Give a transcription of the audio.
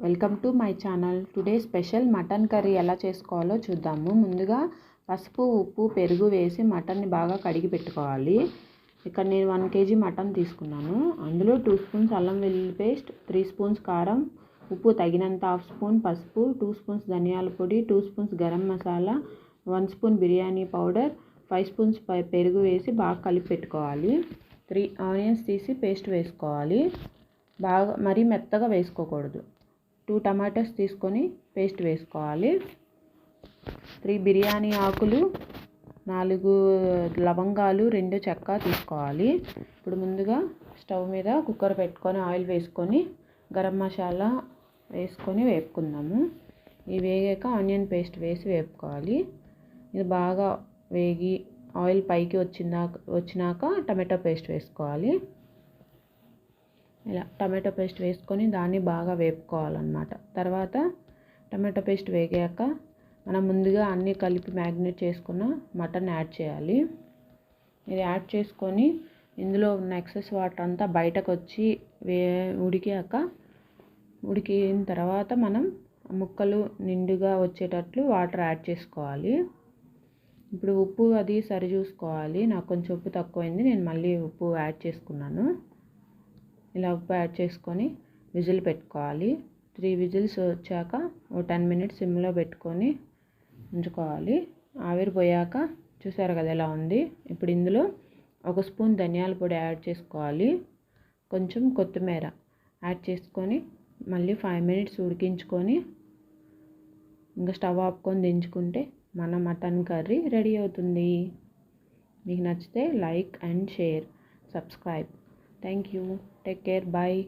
Welcome to my channel. Today special mutton curry ఎలా చేసుకోవాలో చూద్దాము. ముందుగా పసుపు, ఉప్పు, పెరుగు వేసి మటన్ని బాగా కడిగి పెట్టుకోవాలి. ఇక్కడ నేను 1 kg మటన్ తీసుకున్నాను. అందులో 2 స్పూన్స్ అల్లం వెల్లుల్లి పేస్ట్, 3 స్పూన్స్ కారం, ఉప్పు తగినంత, 1/2 స్పూన్ పసుపు, 2 స్పూన్స్ ధనియాల పొడి, 2 spoons garam masala, 1 spoon biryani powder, 5 spoons పెరుగు వేసి బాగా కలిపి పెట్టుకోవాలి. 3 ఆనియన్స్ తీసి పేస్ట్ వేసుకోవాలి. బాగా మరీ మెత్తగా వేసుకోకూడదు. 2 టమాటాస్ తీసుకొని పేస్ట్ వేసుకోవాలి. 3 బిర్యానీ ఆకులు, 4 లవంగాలు, 2 చెక్క తీసుకోవాలి. ఇప్పుడు ముందుగా స్టవ్ మీద కుక్కర్ పెట్టుకొని ఆయిల్ వేసుకొని గరం మసాలా వేసుకొని వేపుకుందాము. ఇది వేగాక ఆనియన్ పేస్ట్ వేసి వేపుకోవాలి. ఇది బాగా వేగి ఆయిల్ పైకి వచ్చినాక టమాటో పేస్ట్ వేసుకోవాలి. ఇలా టమాటో పేస్ట్ వేసుకొని దాన్ని బాగా వేపుకోవాలన్నమాట. తర్వాత టమాటో పేస్ట్ వేగాక మనం ముందుగా అన్నీ కలిపి మ్యాగ్నేట్ చేసుకున్న మటన్ యాడ్ చేయాలి. ఇది యాడ్ చేసుకొని ఇందులో ఉన్న ఎక్సెస్ వాటర్ అంతా బయటకు వచ్చి ఉడికిన తర్వాత మనం ముక్కలు నిండుగా వచ్చేటట్లు వాటర్ యాడ్ చేసుకోవాలి. ఇప్పుడు ఉప్పు అది సరి చూసుకోవాలి. నాకు కొంచెం ఉప్పు తక్కువైంది, నేను మళ్ళీ ఉప్పు యాడ్ చేసుకున్నాను. ఇలా ఉప్పు యాడ్ చేసుకొని విజిల్ పెట్టుకోవాలి. 3 విజిల్స్ వచ్చాక ఓ 10 మినిట్స్ సిమ్లో పెట్టుకొని ఉంచుకోవాలి. ఆవిరి పోయాక చూసారు కదా ఎలా ఉంది. ఇప్పుడు ఇందులో 1 స్పూన్ ధనియాల పొడి యాడ్ చేసుకోవాలి. కొంచెం కొత్తిమీర యాడ్ చేసుకొని మళ్ళీ 5 మినిట్స్ ఉడికించుకొని ఇంకా స్టవ్ ఆపుకొని దించుకుంటే మన మటన్ కర్రీ రెడీ అవుతుంది. మీకు నచ్చితే like and share, subscribe. Thank you. Take care. Bye.